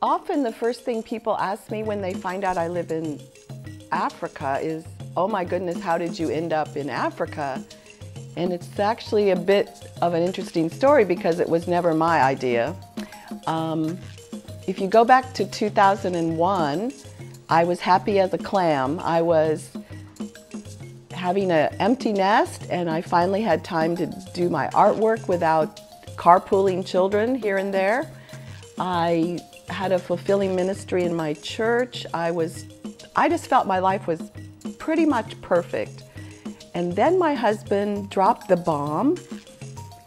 Often the first thing people ask me when they find out I live in Africa is, oh my goodness, how did you end up in Africa? And it's actually a bit of an interesting story because it was never my idea. If you go back to 2001, I was happy as a clam. I was having an empty nest and I finally had time to do my artwork without carpooling children here and there. I had a fulfilling ministry in my church. I just felt my life was pretty much perfect. And then my husband dropped the bomb.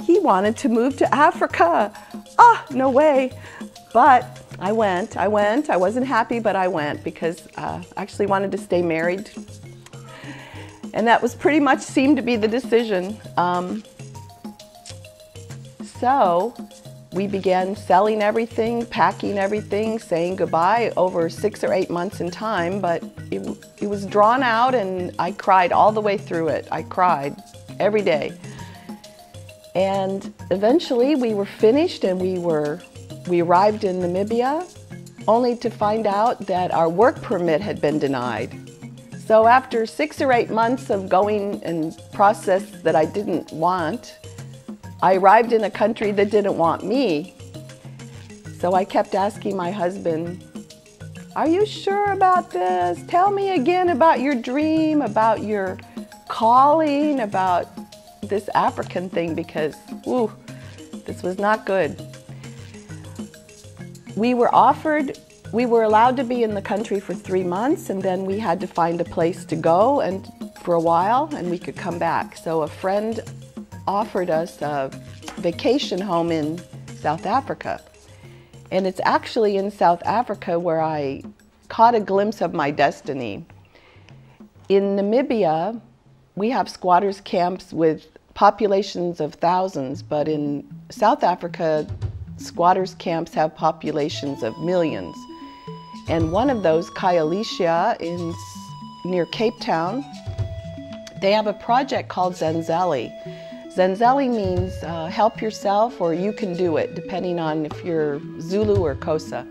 He wanted to move to Africa. Ah, no way. But I went. I wasn't happy, but I went because I actually wanted to stay married. And that was pretty much seemed to be the decision. So we began selling everything, packing everything, saying goodbye over 6 or 8 months in time, but it was drawn out and I cried all the way through it. I cried every day. And eventually we were finished and we arrived in Namibia only to find out that our work permit had been denied. So after 6 or 8 months of going and process that I didn't want, I arrived in a country that didn't want me. So I kept asking my husband, are you sure about this? Tell me again about your dream, about your calling, about this African thing, because, whew, this was not good. We were allowed to be in the country for 3 months, and then we had to find a place to go and for a while, and we could come back. So a friend offered us a vacation home in South Africa. And it's actually in South Africa where I caught a glimpse of my destiny. In Namibia, we have squatters camps with populations of thousands, but in South Africa, squatters camps have populations of millions. And one of those, Khayelitsha, near Cape Town, they have a project called Zenzele. Zenzele means help yourself or you can do it, depending on if you're Zulu or Xhosa.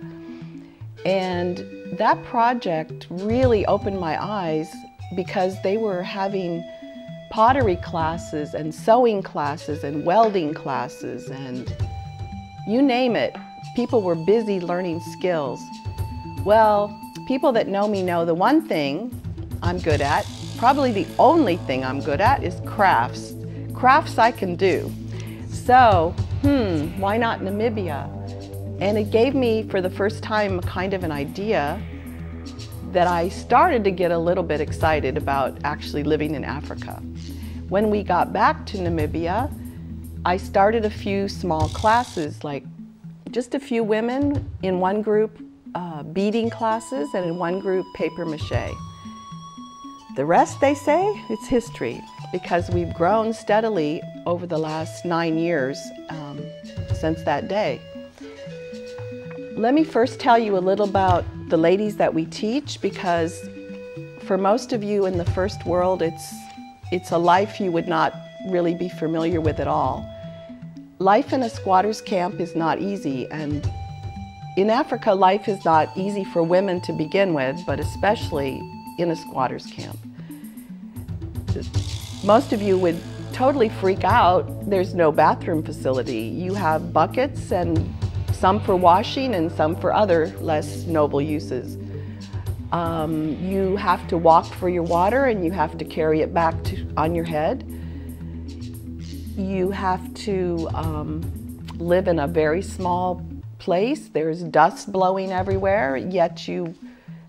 And that project really opened my eyes because they were having pottery classes and sewing classes and welding classes and you name it. People were busy learning skills. Well, people that know me know the one thing I'm good at, probably the only thing I'm good at, is crafts. Crafts I can do. So, why not Namibia? And it gave me, for the first time, kind of an idea that I started to get a little bit excited about actually living in Africa. When we got back to Namibia, I started a few small classes, like just a few women in one group, beading classes, and in one group, paper mache. The rest, they say, it's history, because we've grown steadily over the last 9 years since that day. Let me first tell you a little about the ladies that we teach, because for most of you in the first world, it's a life you would not really be familiar with at all. Life in a squatter's camp is not easy, and in Africa, life is not easy for women to begin with, but especially in a squatter's camp. Most of you would totally freak out. There's no bathroom facility. You have buckets, and some for washing and some for other less noble uses. You have to walk for your water and you have to carry it back on your head. You have to live in a very small place. There's dust blowing everywhere, yet you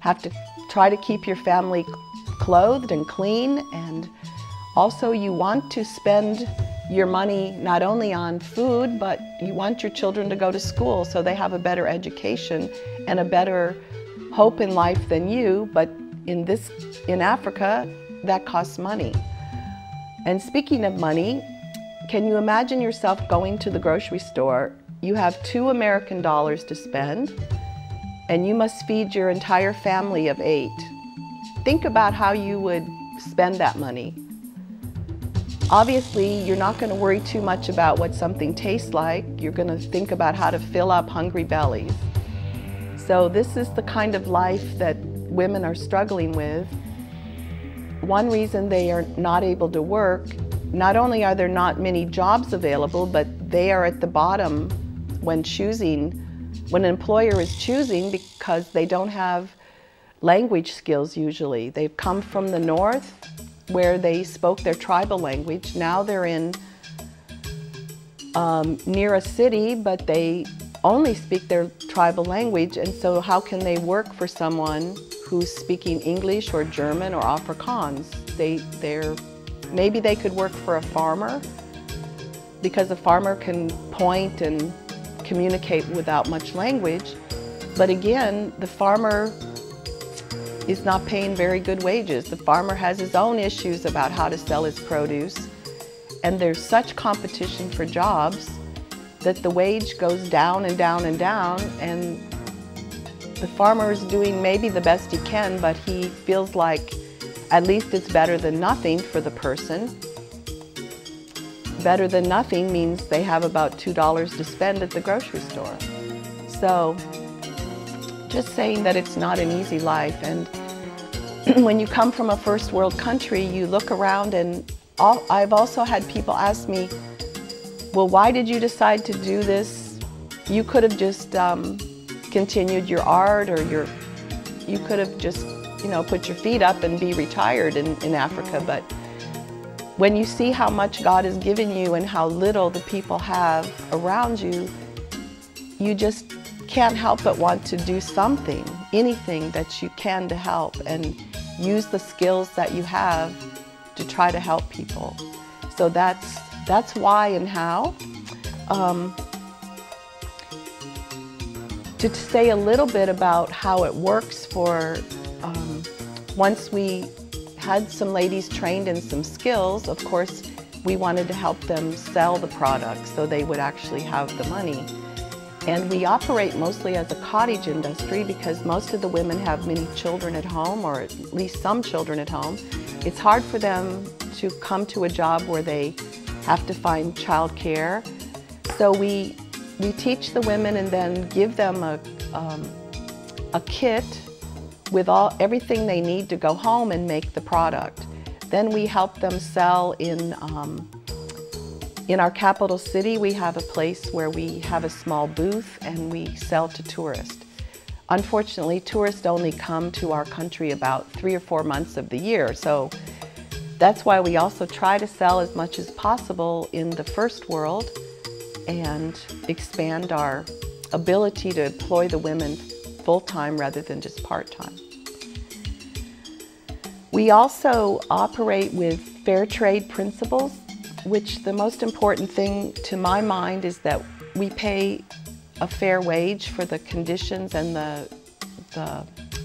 have to try to keep your family clothed and clean, and also you want to spend your money not only on food, but you want your children to go to school so they have a better education and a better hope in life than you, but in Africa, that costs money. And speaking of money, can you imagine yourself going to the grocery store? You have $2 American to spend, and you must feed your entire family of 8. Think about how you would spend that money. Obviously, you're not going to worry too much about what something tastes like. You're going to think about how to fill up hungry bellies. So this is the kind of life that women are struggling with. One reason they are not able to work, not only are there not many jobs available, but they are at the bottom when an employer is choosing, because they don't have language skills usually. They've come from the north where they spoke their tribal language. Now they're in near a city, but they only speak their tribal language, and so how can they work for someone who's speaking English or German or Afrikaans? Maybe they could work for a farmer, because a farmer can point and communicate without much language. But again, the farmer is not paying very good wages. The farmer has his own issues about how to sell his produce, and there's such competition for jobs that the wage goes down and down and down, and the farmer is doing maybe the best he can, but he feels like at least it's better than nothing for the person. Better than nothing means they have about $2 to spend at the grocery store. So just saying that it's not an easy life. And when you come from a first world country, you look around, and I've also had people ask me, well, why did you decide to do this? You could have just continued your art, or you could have just, put your feet up and be retired in Africa. But when you see how much God has given you and how little the people have around you, you just can't help but want to do something, anything that you can to help, and use the skills that you have to try to help people. So that's why and how. To say a little bit about how it works for, once we had some ladies trained in some skills, of course, we wanted to help them sell the products so they would actually have the money. And we operate mostly as a cottage industry, because most of the women have many children at home, or at least some children at home. It's hard for them to come to a job where they have to find childcare. So we teach the women and then give them a kit with everything they need to go home and make the product. Then we help them sell in our capital city. We have a place where we have a small booth and we sell to tourists. Unfortunately, tourists only come to our country about 3 or 4 months of the year. So that's why we also try to sell as much as possible in the first world and expand our ability to employ the women full-time rather than just part-time. We also operate with fair trade principles, which the most important thing to my mind is that we pay a fair wage for the conditions and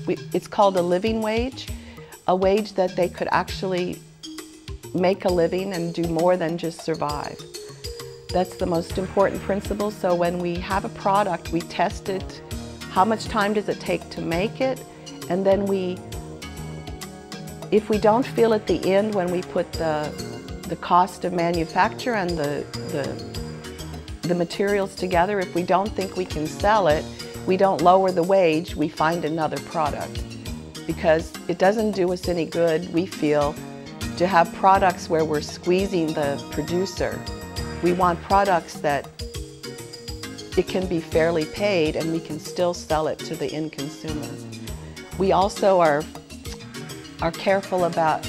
it's called a living wage, a wage that they could actually make a living and do more than just survive. That's the most important principle. So when we have a product, we test it. How much time does it take to make it? And then if we don't feel at the end, when we put the cost of manufacture and the materials together, if we don't think we can sell it, we don't lower the wage, we find another product. Because it doesn't do us any good, we feel, to have products where we're squeezing the producer. We want products that it can be fairly paid and we can still sell it to the end consumer. We also are careful about,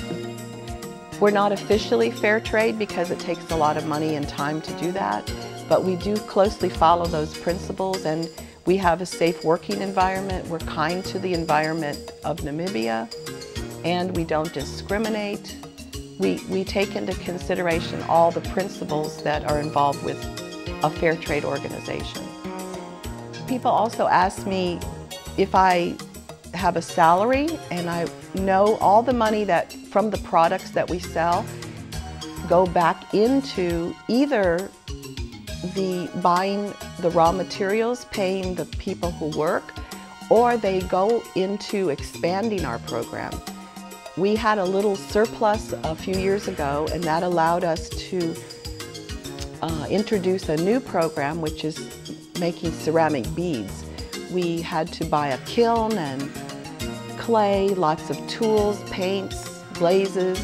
we're not officially fair trade because it takes a lot of money and time to do that, but we do closely follow those principles, and we have a safe working environment. We're kind to the environment of Namibia, and we don't discriminate. We take into consideration all the principles that are involved with a fair trade organization. People also ask me if I have a salary, and I know all the money that from the products that we sell go back into either the buying the raw materials, paying the people who work, or they go into expanding our program. We had a little surplus a few years ago, and that allowed us to introduce a new program, which is making ceramic beads. We had to buy a kiln and clay, lots of tools, paints, glazes,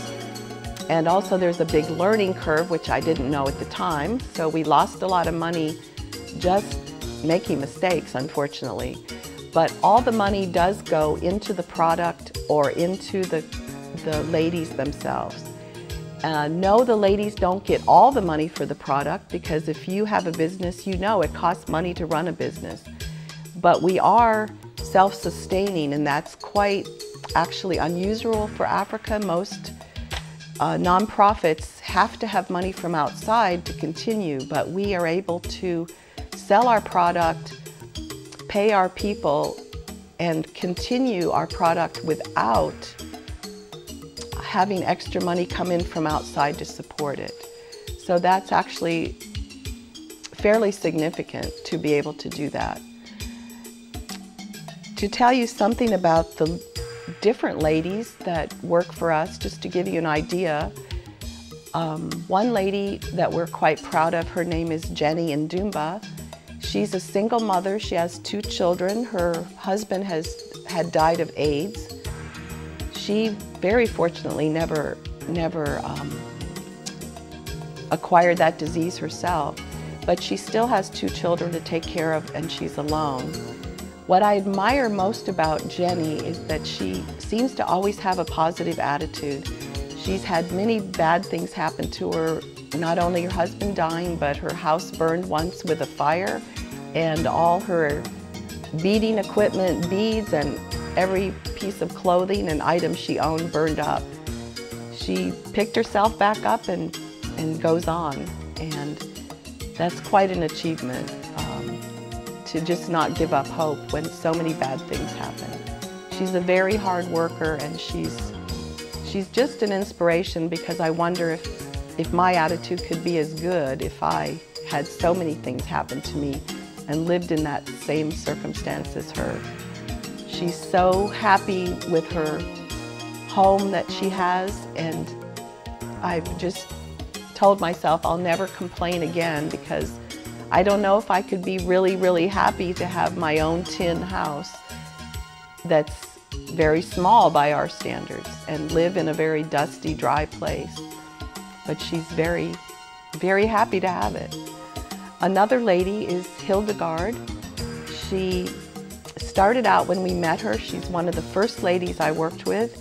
and also there's a big learning curve, which I didn't know at the time. So we lost a lot of money just making mistakes, unfortunately. But all the money does go into the product or into the ladies themselves. No, the ladies don't get all the money for the product, because if you have a business, you know it costs money to run a business. But we are self-sustaining, and that's quite actually unusual for Africa. Most nonprofits have to have money from outside to continue, but we are able to sell our product, pay our people, and continue our product without having extra money come in from outside to support it. So that's actually fairly significant to be able to do that. To tell you something about the different ladies that work for us, just to give you an idea, one lady that we're quite proud of, her name is Jenny Ndumba. She's a single mother. She has 2 children. Her husband had died of AIDS. She very fortunately never acquired that disease herself, but she still has 2 children to take care of, and she's alone. What I admire most about Jenny is that she seems to always have a positive attitude. She's had many bad things happen to her, not only her husband dying, but her house burned once with a fire, and all her beading equipment, beads, and every piece of clothing and item she owned burned up. She picked herself back up and goes on, and that's quite an achievement, to just not give up hope when so many bad things happen. She's a very hard worker, and she's just an inspiration, because I wonder if my attitude could be as good if I had so many things happen to me and lived in that same circumstance as her. She's so happy with her home that she has, and I've just told myself I'll never complain again, because I don't know if I could be really, really happy to have my own tin house that's very small by our standards and live in a very dusty, dry place. But she's very, very happy to have it. Another lady is Hildegard. She started out when we met her. She's one of the first ladies I worked with,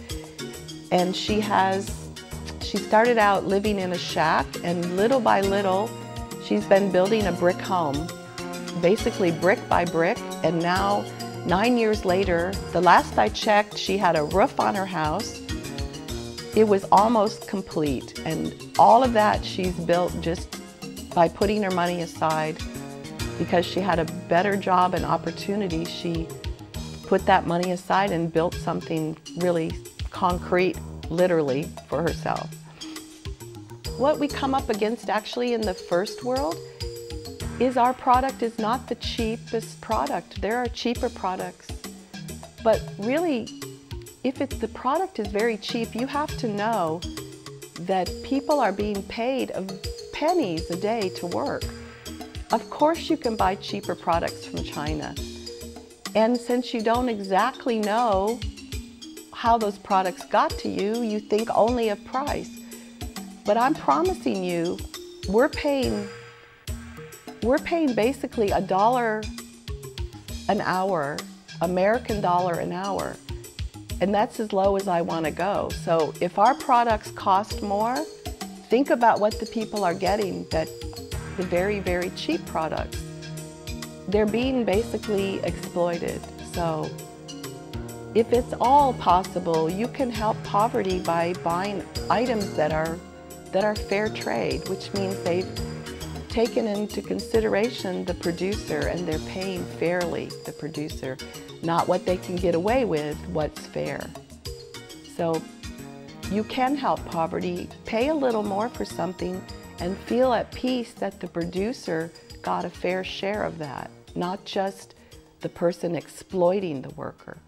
and she started out living in a shack, and little by little she's been building a brick home, basically brick by brick, and now 9 years later, the last I checked, she had a roof on her house. It was almost complete, and all of that she's built just by putting her money aside. Because she had a better job and opportunity, she put that money aside and built something really concrete, literally, for herself. What we come up against actually in the first world is our product is not the cheapest product. There are cheaper products, but really, if the product is very cheap, you have to know that people are being paid pennies a day to work. Of course you can buy cheaper products from China, and since you don't exactly know how those products got to you, you think only of price. But I'm promising you, we're paying basically $1 an hour, American dollar an hour, and that's as low as I want to go. So if our products cost more, think about what the people are getting, that the very, very cheap products. They're being basically exploited. So if it's all possible, you can help poverty by buying items that are fair trade, which means they've taken into consideration the producer, and they're paying fairly the producer, not what they can get away with, what's fair. So you can help poverty, pay a little more for something, and feel at peace that the producer got a fair share of that, not just the person exploiting the worker.